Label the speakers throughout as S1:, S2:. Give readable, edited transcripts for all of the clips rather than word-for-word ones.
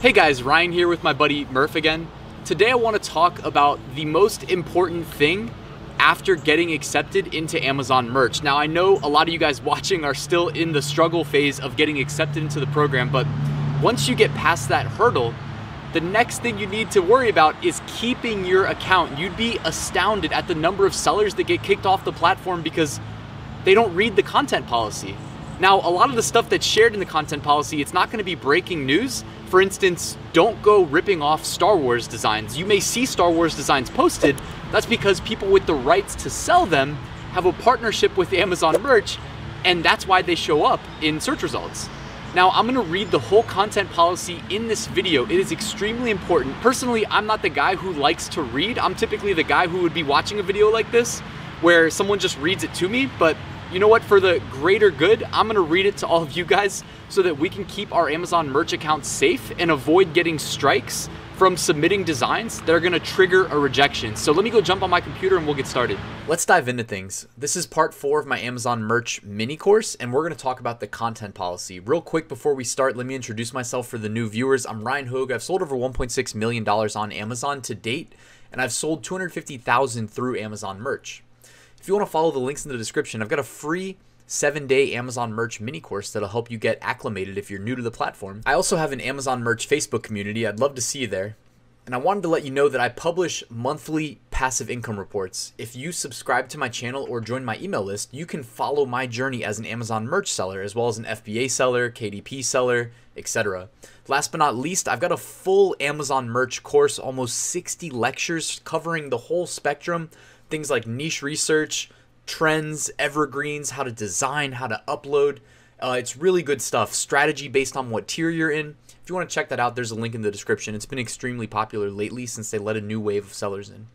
S1: Hey guys, Ryan here with my buddy Murph again. Today I want to talk about the most important thing after getting accepted into Amazon merch. Now I know a lot of you guys watching are still in the struggle phase of getting accepted into the program, but once you get past that hurdle, the next thing you need to worry about is keeping your account. You'd be astounded at the number of sellers that get kicked off the platform because they don't read the content policy. Now, a lot of the stuff that's shared in the content policy, it's not going to be breaking news. For instance, don't go ripping off Star Wars designs. You may see Star Wars designs posted. That's because people with the rights to sell them have a partnership with Amazon merch, and that's why they show up in search results. Now, I'm going to read the whole content policy in this video. It is extremely important. Personally, I'm not the guy who likes to read. I'm typically the guy who would be watching a video like this where someone just reads it to me, but you know what, for the greater good, I'm gonna read it to all of you guys so that we can keep our Amazon merch accounts safe and avoid getting strikes from submitting designs that are gonna trigger a rejection. So let me go jump on my computer and we'll get started. Let's dive into things. This is part 4 of my Amazon merch mini course, and we're gonna talk about the content policy. Real quick before we start, let me introduce myself for the new viewers. I'm Ryan Hogue. I've sold over $1.6 million on Amazon to date, and I've sold 250,000 through Amazon merch. If you want to follow the links in the description, I've got a free 7-day Amazon merch mini course that'll help you get acclimated if you're new to the platform. I also have an Amazon merch Facebook community. I'd love to see you there. And I wanted to let you know that I publish monthly passive income reports. If you subscribe to my channel or join my email list, you can follow my journey as an Amazon merch seller, as well as an FBA seller, KDP seller, etc. Last but not least, I've got a full Amazon merch course, almost 60 lectures covering the whole spectrum. Things like niche research, trends, evergreens, how to design, how to upload. It's really good stuff. Strategy based on what tier you're in. If you want to check that out, there's a link in the description. It's been extremely popular lately since they let a new wave of sellers in.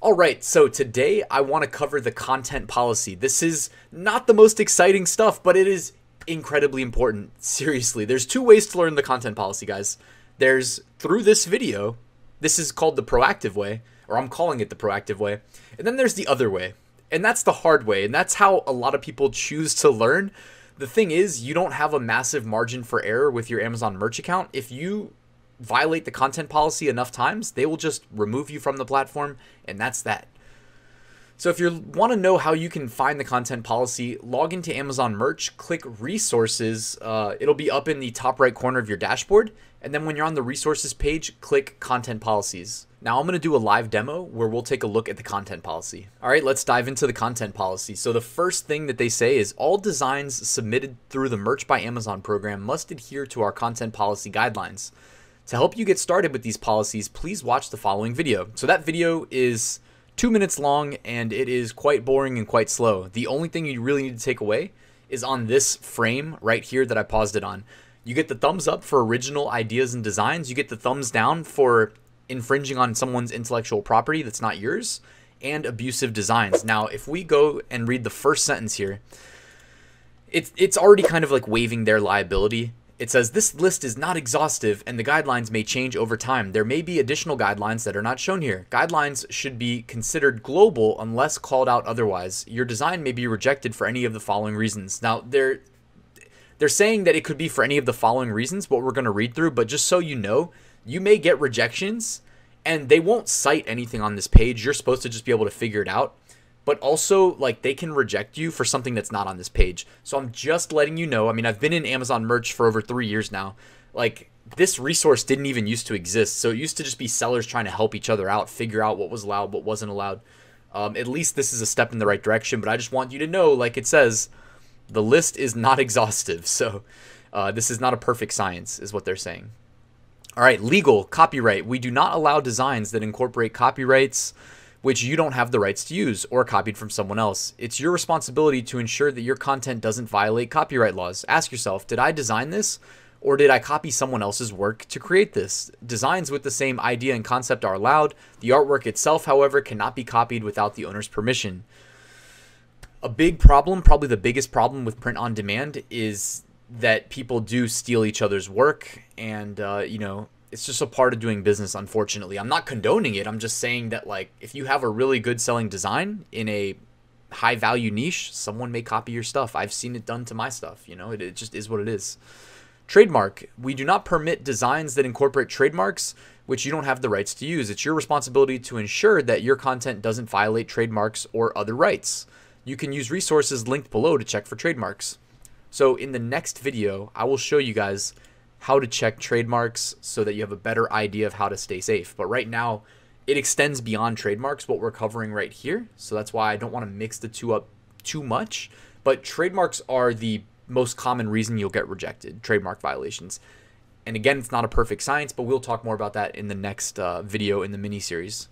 S1: All right, so today I want to cover the content policy. This is not the most exciting stuff, but it is incredibly important. Seriously, there's 2 ways to learn the content policy, guys. There's through this video. This is called the proactive way, or I'm calling it the proactive way. And then there's the other way, and that's the hard way, and that's how a lot of people choose to learn. The thing is, you don't have a massive margin for error with your Amazon merch account. If you violate the content policy enough times, they will just remove you from the platform, and that's that. So if you want to know how you can find the content policy, log into Amazon merch, click resources. It'll be up in the top right corner of your dashboard. And then when you're on the resources page, click content policies. Now I'm going to do a live demo where we'll take a look at the content policy. All right, let's dive into the content policy. So the first thing that they say is all designs submitted through the Merch by Amazon program must adhere to our content policy guidelines. To help you get started with these policies, please watch the following video. So that video is 2 minutes long, and it is quite boring and quite slow. The only thing you really need to take away is on this frame right here that I paused it on. You get the thumbs up for original ideas and designs. You get the thumbs down for infringing on someone's intellectual property that's not yours, and abusive designs. Now, if we go and read the first sentence here, it's already kind of like waiving their liability. It says, this list is not exhaustive and the guidelines may change over time. There may be additional guidelines that are not shown here. Guidelines should be considered global unless called out otherwise. Your design may be rejected for any of the following reasons. Now, they're saying that it could be for any of the following reasons, what we're going to read through, but just so you know, you may get rejections and they won't cite anything on this page. You're supposed to just be able to figure it out. But also, like, they can reject you for something that's not on this page. So I'm just letting you know. I mean, I've been in Amazon merch for over 3 years now. Like, this resource didn't even used to exist. So it used to just be sellers trying to help each other out, figure out what was allowed, what wasn't allowed. At least this is a step in the right direction. But I just want you to know, like it says, the list is not exhaustive. So this is not a perfect science, is what they're saying. All right, legal, copyright. We do not allow designs that incorporate copyrights which you don't have the rights to use or copied from someone else. It's your responsibility to ensure that your content doesn't violate copyright laws. Ask yourself, did I design this or did I copy someone else's work to create this? Designs with the same idea and concept are allowed. The artwork itself, however, cannot be copied without the owner's permission. A big problem, probably the biggest problem with print on demand, is that people do steal each other's work, and you know, it's just a part of doing business, unfortunately. I'm not condoning it. I'm just saying that, like, if you have a really good selling design in a high value niche, someone may copy your stuff. I've seen it done to my stuff, you know, it just is what it is. Trademark. We do not permit designs that incorporate trademarks which you don't have the rights to use. It's your responsibility to ensure that your content doesn't violate trademarks or other rights. You can use resources linked below to check for trademarks. So in the next video, I will show you guys how to check trademarks so that you have a better idea of how to stay safe. But right now, it extends beyond trademarks, what we're covering right here. So that's why I don't want to mix the two up too much. But trademarks are the most common reason you'll get rejected, trademark violations. And again, it's not a perfect science, but we'll talk more about that in the next video in the mini-series.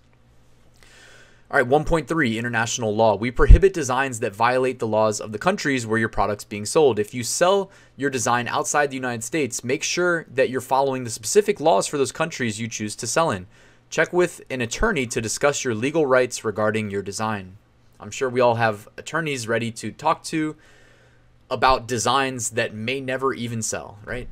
S1: All right, 1.3, international law. We prohibit designs that violate the laws of the countries where your product's being sold. If you sell your design outside the United States, make sure that you're following the specific laws for those countries you choose to sell in. Check with an attorney to discuss your legal rights regarding your design. I'm sure we all have attorneys ready to talk to about designs that may never even sell, right?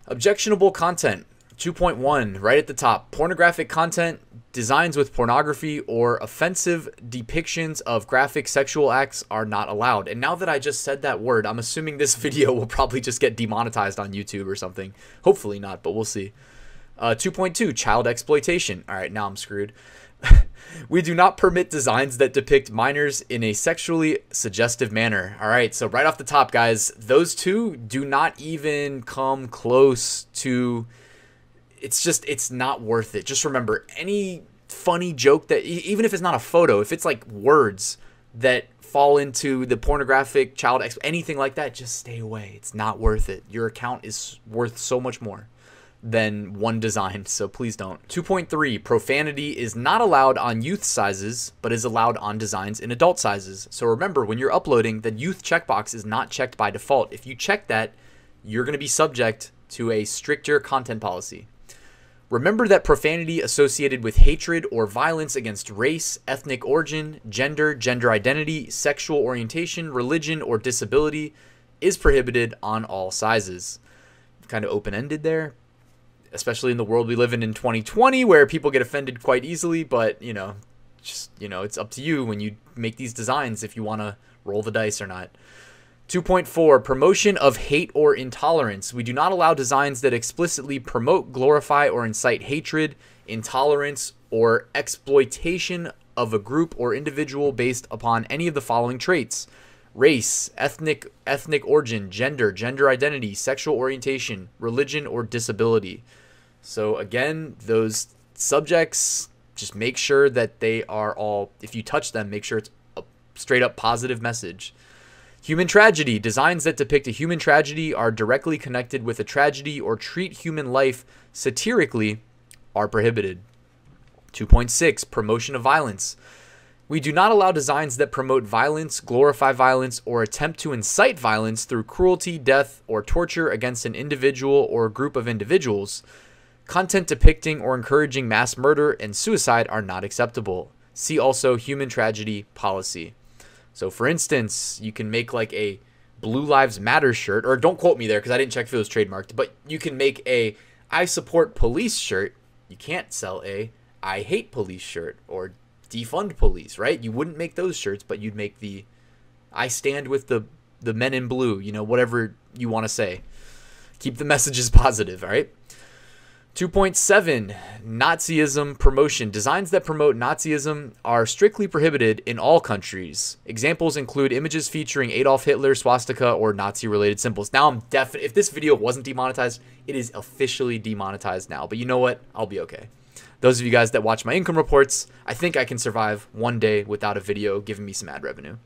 S1: Objectionable content. 2.1, right at the top. Pornographic content, designs with pornography or offensive depictions of graphic sexual acts are not allowed. And now that I just said that word, I'm assuming this video will probably just get demonetized on YouTube or something. Hopefully not, but we'll see. 2.2, child exploitation. All right, now I'm screwed. We do not permit designs that depict minors in a sexually suggestive manner. All right, so right off the top, guys, those two do not even come close to... It's not worth it. Just remember, any funny joke that, even if it's not a photo, if it's like words that fall into the pornographic child, anything like that, just stay away. It's not worth it. Your account is worth so much more than one design, so please don't. 2.3, profanity is not allowed on youth sizes, but is allowed on designs in adult sizes. So remember, when you're uploading, the youth checkbox is not checked by default. If you check that, you're going to be subject to a stricter content policy. Remember that profanity associated with hatred or violence against race, ethnic origin, gender, gender identity, sexual orientation, religion, or disability is prohibited on all sizes. Kind of open-ended there, especially in the world we live in 2020 where people get offended quite easily, but it's up to you when you make these designs if you want to roll the dice or not. 2.4, promotion of hate or intolerance. We do not allow designs that explicitly promote, glorify, or incite hatred, intolerance, or exploitation of a group or individual based upon any of the following traits: race, ethnic origin, gender, gender identity, sexual orientation, religion, or disability. So again, those subjects, just make sure that they are all, if you touch them, make sure it's a straight up positive message. Human tragedy. Designs that depict a human tragedy, are directly connected with a tragedy, or treat human life satirically are prohibited. 2.6, promotion of violence. We do not allow designs that promote violence, glorify violence, or attempt to incite violence through cruelty, death, or torture against an individual or a group of individuals. Content depicting or encouraging mass murder and suicide are not acceptable. See also human tragedy policy. So for instance, you can make like a Blue Lives Matter shirt, or don't quote me there because I didn't check if it was trademarked, but you can make a I support police shirt. You can't sell a I hate police shirt or defund police, right? You wouldn't make those shirts, but you'd make the I stand with the men in blue, whatever you want to say. Keep the messages positive, all right? 2.7, Nazism promotion. Designs that promote Nazism are strictly prohibited in all countries. Examples include images featuring Adolf Hitler, swastika, or Nazi-related symbols. Now I'm definitely, if this video wasn't demonetized, it is officially demonetized now. But you know what? I'll be okay. Those of you guys that watch my income reports, I think I can survive one day without a video giving me some ad revenue.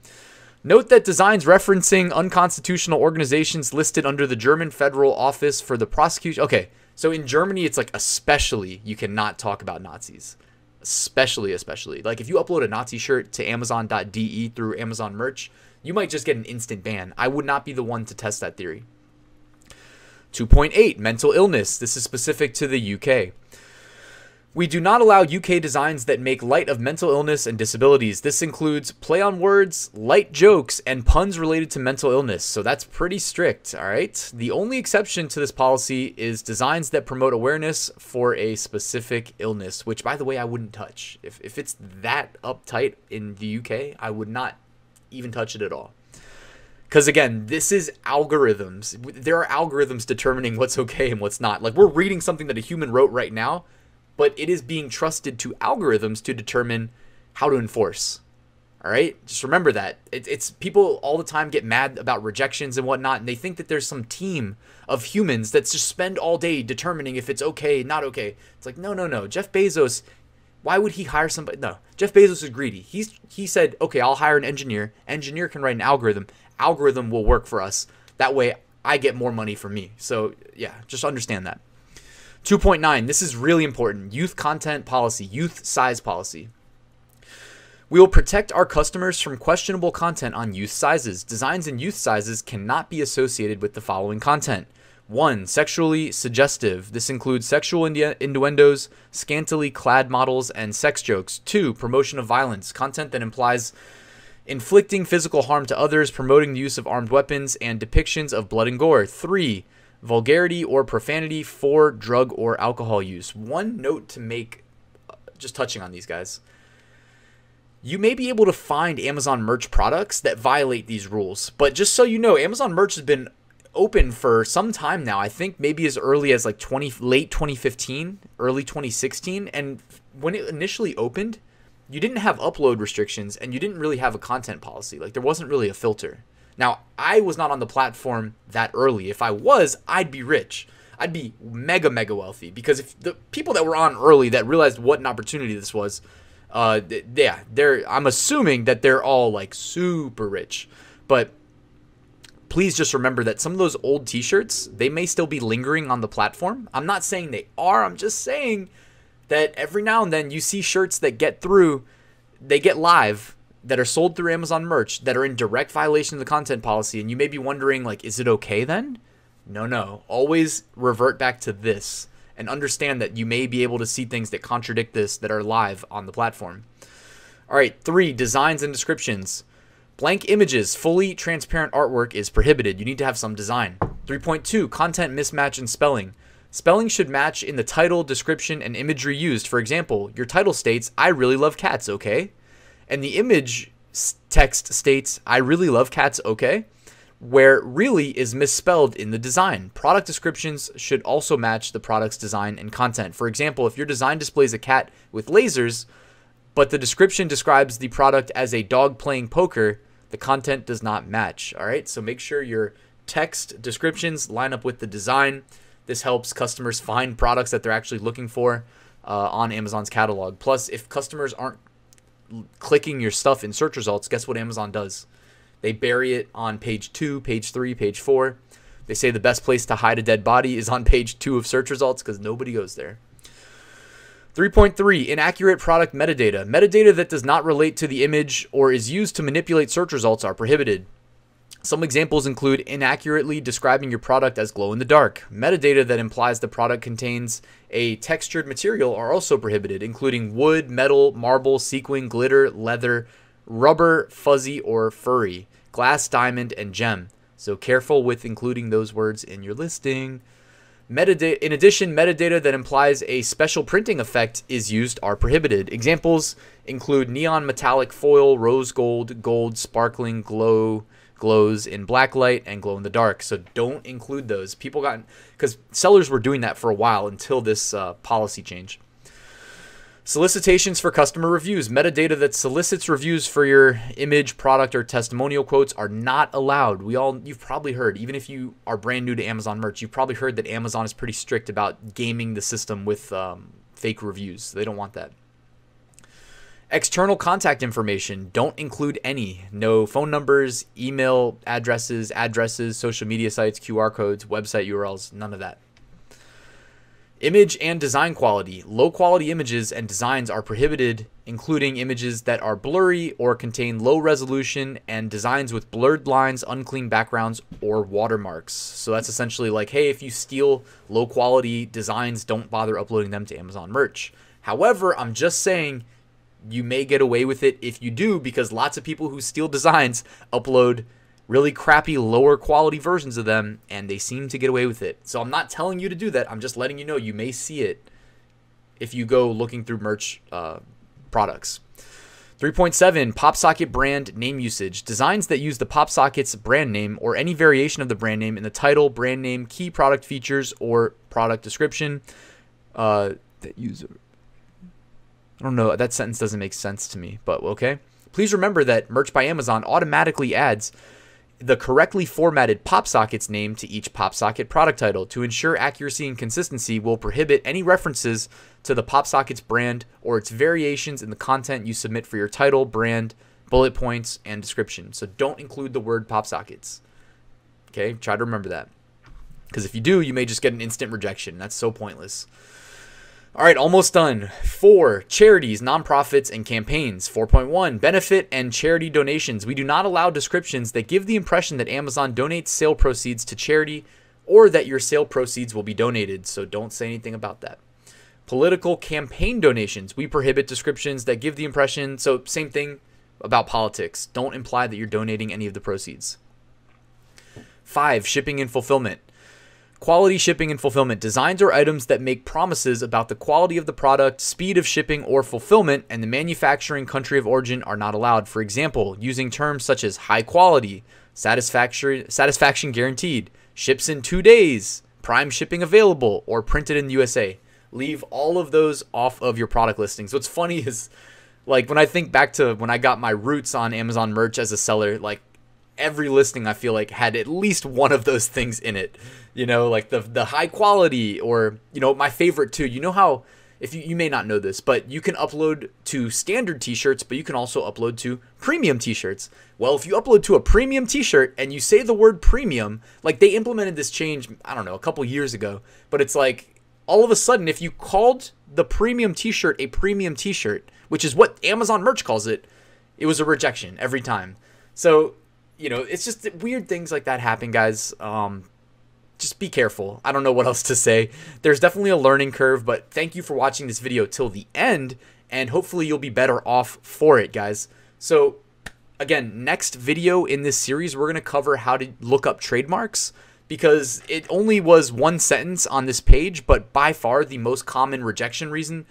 S1: Note that designs referencing unconstitutional organizations listed under the German Federal Office for the Prosecution. Okay. So in Germany, it's like especially you cannot talk about Nazis. Especially. Like if you upload a Nazi shirt to Amazon.de through Amazon merch, you might just get an instant ban. I would not be the one to test that theory. 2.8, mental illness. This is specific to the UK. We do not allow UK designs that make light of mental illness and disabilities. This includes play on words, light jokes, and puns related to mental illness. So that's pretty strict, all right? The only exception to this policy is designs that promote awareness for a specific illness, which, by the way, I wouldn't touch. If it's that uptight in the UK, I would not even touch it at all. Because again, this is algorithms. There are algorithms determining what's okay and what's not. Like, we're reading something that a human wrote right now, but it is being trusted to algorithms to determine how to enforce. All right, just remember that. It's people all the time get mad about rejections and whatnot, and they think that there's some team of humans that just spend all day determining if it's okay, not okay. It's like, no. Jeff Bezos, why would he hire somebody? No, Jeff Bezos is greedy. He said, okay, I'll hire an engineer. Engineer can write an algorithm. Algorithm will work for us. That way I get more money for me. So yeah, just understand that. 2.9, this is really important. Youth content policy, youth size policy. We will protect our customers from questionable content on youth sizes. Designs in youth sizes cannot be associated with the following content. 1. Sexually suggestive. This includes sexual innuendos, scantily clad models, and sex jokes. 2. Promotion of violence. Content that implies inflicting physical harm to others, promoting the use of armed weapons, and depictions of blood and gore. 3. Vulgarity or profanity. 4. Drug or alcohol use. One note to make, just touching on these guys. You may be able to find Amazon merch products that violate these rules, but just so you know, Amazon merch has been open for some time now. I think maybe as early as like late 2015, early 2016. And when it initially opened, you didn't have upload restrictions and you didn't really have a content policy. Like, there wasn't really a filter. Now, I was not on the platform that early. If I was, I'd be rich. I'd be mega wealthy, because if the people that were on early that realized what an opportunity this was, I'm assuming that they're all like super rich. But please just remember that some of those old t-shirts, they may still be lingering on the platform. I'm not saying they are. I'm just saying that every now and then you see shirts that get live, that are sold through Amazon merch, that are in direct violation of the content policy. And you may be wondering, like, is it okay then? No. Always revert back to this. And understand that you may be able to see things that contradict this that are live on the platform. All right, 3, designs and descriptions. Blank images, fully transparent artwork is prohibited. You need to have some design. 3.2, content mismatch and spelling. Spelling should match in the title, description, and imagery used. For example, your title states, I really love cats, okay? And the image text states, I really love cats, okay? Where really is misspelled in the design. Product descriptions should also match the product's design and content. For example, if your design displays a cat with lasers, but the description describes the product as a dog playing poker, the content does not match. All right, so make sure your text descriptions line up with the design. This helps customers find products that they're actually looking for on Amazon's catalog. Plus, if customers aren't clicking your stuff in search results, guess what Amazon does? They bury it on page 2, page 3, page 4. They say the best place to hide a dead body is on page 2 of search results because nobody goes there. 3.3, inaccurate product metadata. Metadata that does not relate to the image or is used to manipulate search results are prohibited. Some examples include inaccurately describing your product as glow in the dark. Metadata that implies the product contains a textured material are also prohibited, including wood, metal, marble, sequin, glitter, leather, rubber, fuzzy, or furry, glass, diamond, and gem. So careful with including those words in your listing. Metadata, in addition, metadata that implies a special printing effect is used are prohibited. Examples include neon metallic foil, rose gold, gold, sparkling, glows in black light, and glow in the dark. So don't include those. People got, because sellers were doing that for a while until this policy change. Solicitations for customer reviews. Metadata that solicits reviews for your image, product, or testimonial quotes are not allowed. You've probably heard, even if you are brand new to Amazon merch, you've probably heard that Amazon is pretty strict about gaming the system with fake reviews. They don't want that. External contact information. Don't include any. No phone numbers, email addresses, social media sites, QR codes, website URLs, none of that. Image and design quality. Low quality images and designs are prohibited, including images that are blurry or contain low resolution and designs with blurred lines, unclean backgrounds, or watermarks. So that's essentially like, hey, if you steal low quality designs, don't bother uploading them to Amazon merch. However, I'm just saying you may get away with it if you do, because lots of people who steal designs upload really crappy, lower quality versions of them, and they seem to get away with it. So I'm not telling you to do that. I'm just letting you know you may see it if you go looking through merch products. 3.7, PopSocket brand name usage. Designs that use the PopSocket's brand name or any variation of the brand name in the title, brand name, key product features, or product description. That user. I don't know. That sentence doesn't make sense to me, but okay. Please remember that Merch by Amazon automatically adds the correctly formatted PopSocket's name to each PopSocket product title. To ensure accuracy and consistency, will prohibit any references to the PopSocket's brand or its variations in the content you submit for your title, brand, bullet points, and description. So don't include the word PopSockets. Okay, try to remember that. Because if you do, you may just get an instant rejection. That's so pointless. All right, almost done. 4, charities, nonprofits, and campaigns. 4.1, benefit and charity donations. We do not allow descriptions that give the impression that Amazon donates sale proceeds to charity or that your sale proceeds will be donated, so don't say anything about that. Political campaign donations. We prohibit descriptions that give the impression, so same thing about politics. Don't imply that you're donating any of the proceeds. 5, shipping and fulfillment. Quality shipping and fulfillment. Designs or items that make promises about the quality of the product, speed of shipping or fulfillment, and the manufacturing country of origin are not allowed. For example, using terms such as high quality, satisfaction guaranteed, ships in 2 days, prime shipping available, or printed in the USA. Leave all of those off of your product listings. What's funny is, like, when I think back to when I got my roots on Amazon Merch as a seller, like, every listing I feel like had at least one of those things in it, you know, like the high quality, or, you know, my favorite too. You know how, if you may not know this, but you can upload to standard t-shirts, but you can also upload to premium t-shirts. Well, if you upload to a premium t-shirt and you say the word premium, like, they implemented this change, I don't know, a couple years ago, but it's like, all of a sudden, if you called the premium t-shirt a premium t-shirt, which is what Amazon Merch calls it, it was a rejection every time. So, you know, it's just weird things like that happen, guys. Just be careful. I don't know what else to say. There's definitely a learning curve, but thank you for watching this video till the end, and hopefully you'll be better off for it, guys. So, again, next video in this series, we're going to cover how to look up trademarks, because it only was one sentence on this page, but by far the most common rejection reason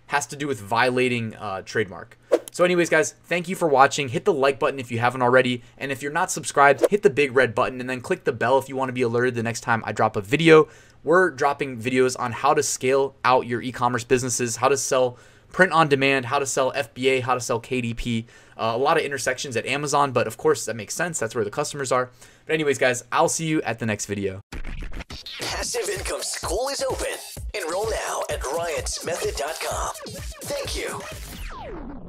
S1: has to do with violating trademark. So anyways, guys, thank you for watching. Hit the like button if you haven't already. And if you're not subscribed, hit the big red button and then click the bell if you want to be alerted the next time I drop a video. We're dropping videos on how to scale out your e-commerce businesses, how to sell print on demand, how to sell FBA, how to sell KDP, a lot of intersections at Amazon, but of course that makes sense. That's where the customers are. But anyways, guys, I'll see you at the next video.
S2: Passive Income School is open. Enroll now at RyanSmethod.com. Thank you.